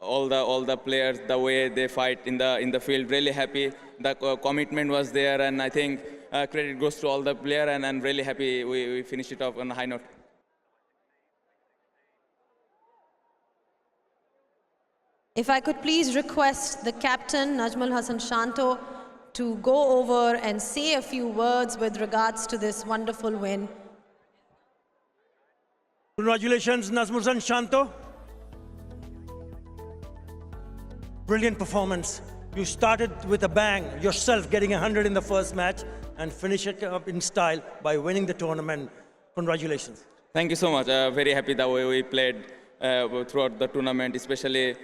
all the players, the way they fight in the field. Really happy. The commitment was there, and I think credit goes to all the player, and I'm really happy we finished it off on a high note. If I could please request the captain, Najmul Hasan Shanto, to go over and say a few words with regards to this wonderful win. Congratulations, Najmul Hasan Shanto. Brilliant performance. You started with a bang, yourself getting 100 in the first match and finish it up in style by winning the tournament. Congratulations. Thank you so much. Very happy the way we played throughout the tournament, especially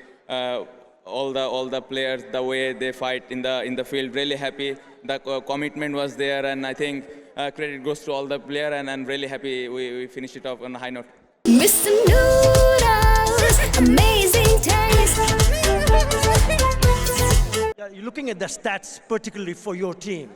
all the players, the way they fight in the field. Really happy. The commitment was there, and I think credit goes to all the player, and I'm really happy we finished it off on a high note. Mr. Noodles, amazing taste. You're looking at the stats, particularly for your team.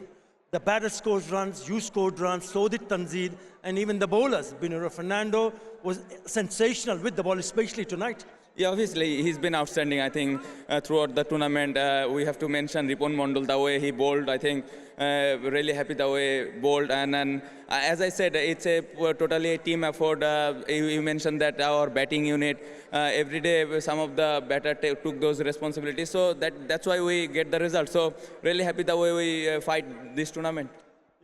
The batter scores runs, you scored runs, so did Tanzid, and even the bowlers. Binura Fernando was sensational with the ball, especially tonight. Yeah, obviously, he's been outstanding, I think, throughout the tournament. We have to mention Ripon Mondal, the way he bowled. I think really happy the way he bowled. And as I said, it's totally a team effort. You mentioned that our batting unit, every day some of the batter took those responsibilities. So that's why we get the result. So really happy the way we fight this tournament.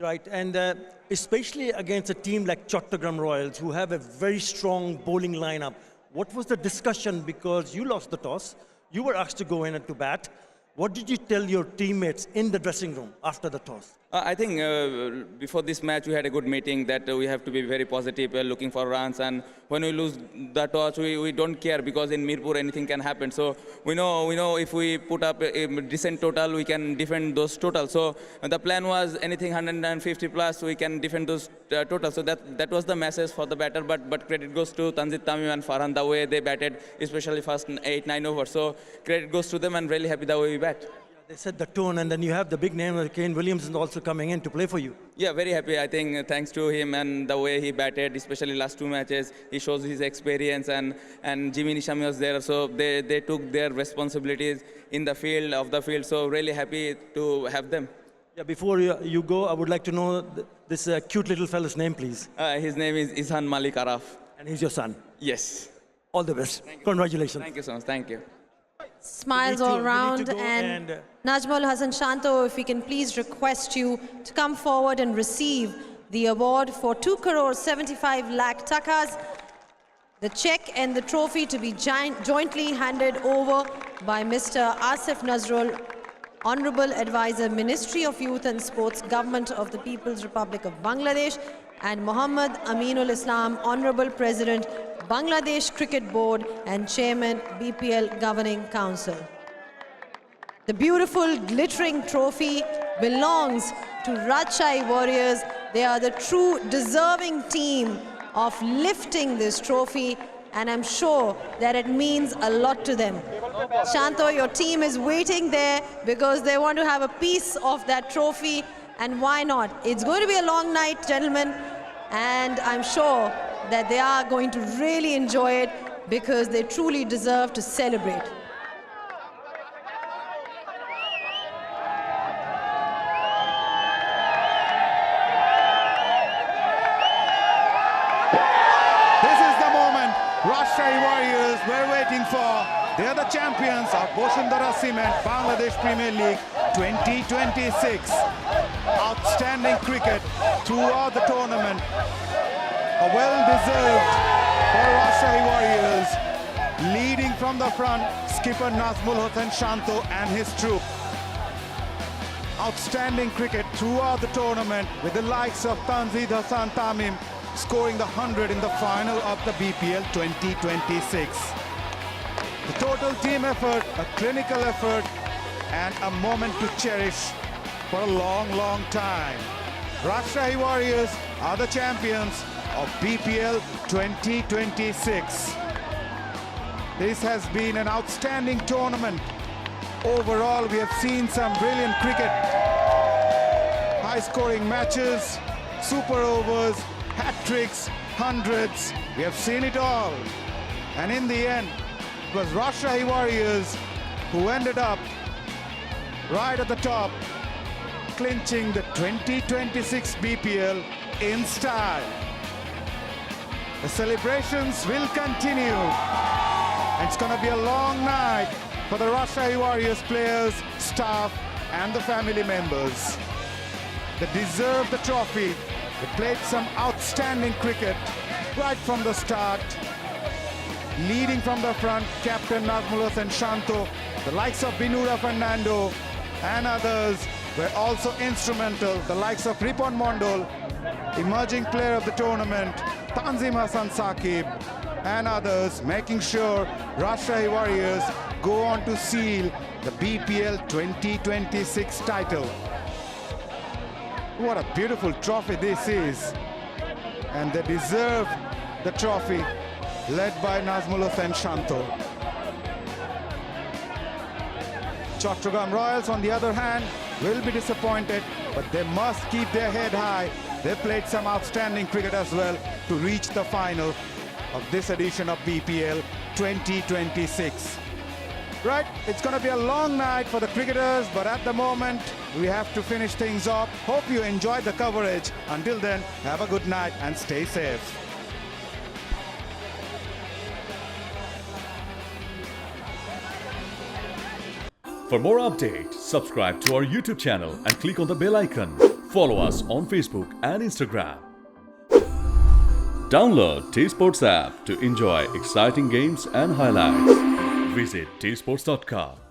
Right, and especially against a team like Chattogram Royals, who have a very strong bowling lineup. What was the discussion? Because you lost the toss, you were asked to go in and to bat. What did you tell your teammates in the dressing room after the toss? I think before this match we had a good meeting that we have to be very positive, looking for runs, and when we lose the toss we don't care, because in Mirpur anything can happen. So we know if we put up a decent total we can defend those totals. So the plan was anything 150 plus we can defend those totals. So that was the message for the batter, but credit goes to Tanzid Tamim and Farhan, the way they batted, especially first 8-9 overs. So credit goes to them, and really happy the way we bat. They set the tone, and then you have the big name of Kane Williams is also coming in to play for you. Yeah, very happy. I think thanks to him and the way he batted, especially last two matches, he shows his experience, and Jimmy Nishami was there. So they took their responsibilities in the field, So really happy to have them. Yeah, before you go, I would like to know this cute little fella's name, please. His name is Izhan Malik Araf. And he's your son. Yes. All the best. Congratulations. Thank you so much. Thank you. Smiles all round, and Najmul Hasan Shanto, if we can please request you to come forward and receive the award for 2 crore 75 lakh takas, the check and the trophy to be jointly handed over by Mr. Asif Nazrul, Honorable Advisor, Ministry of Youth and Sports, Government of the People's Republic of Bangladesh, and Muhammad Aminul Islam, Honorable President, Bangladesh Cricket Board and Chairman, BPL Governing Council. The beautiful glittering trophy belongs to Rajshahi Warriors. They are the true deserving team of lifting this trophy, and I'm sure that it means a lot to them. Shanto, your team is waiting there because they want to have a piece of that trophy, and why not? It's going to be a long night, gentlemen, and I'm sure that they are going to really enjoy it because they truly deserve to celebrate. This is the moment Rajshahi Warriors were waiting for. They are the champions of Bosundhara Cement Bangladesh Premier League 2026. Outstanding cricket throughout the tournament. A well-deserved for Rajshahi Warriors. Leading from the front, skipper Najmul Hasan Shanto and his troop. Outstanding cricket throughout the tournament with the likes of Tanzid Hasan Tamim scoring the 100 in the final of the BPL 2026. The total team effort, a clinical effort, and a moment to cherish for a long, long time. Rajshahi Warriors are the champions of BPL 2026. This has been an outstanding tournament. Overall, we have seen some brilliant cricket. High-scoring matches, super overs, hat-tricks, hundreds. We have seen it all. And in the end, it was Rajshahi Warriors who ended up right at the top, clinching the 2026 BPL in style. The celebrations will continue. It's going to be a long night for the Rajshahi Warriors players, staff and the family members. They deserve the trophy. They played some outstanding cricket right from the start. Leading from the front, Captain Nazmul Hasan Shanto, the likes of Binura Fernando and others were also instrumental. The likes of Ripon Mondol, emerging player of the tournament, Tanzim Hassan Saqib and others, making sure Rajshahi Warriors go on to seal the BPL 2026 title. What a beautiful trophy this is. And they deserve the trophy, led by Nazmul Hasan Shanto. Chattogram Royals, on the other hand, will be disappointed, but they must keep their head high. They played some outstanding cricket as well to reach the final of this edition of BPL 2026. Right, it's going to be a long night for the cricketers, but at the moment, we have to finish things off. Hope you enjoyed the coverage. Until then, have a good night and stay safe. For more updates, subscribe to our YouTube channel and click on the bell icon. Follow us on Facebook and Instagram. Download T Sports app to enjoy exciting games and highlights. Visit tsports.com.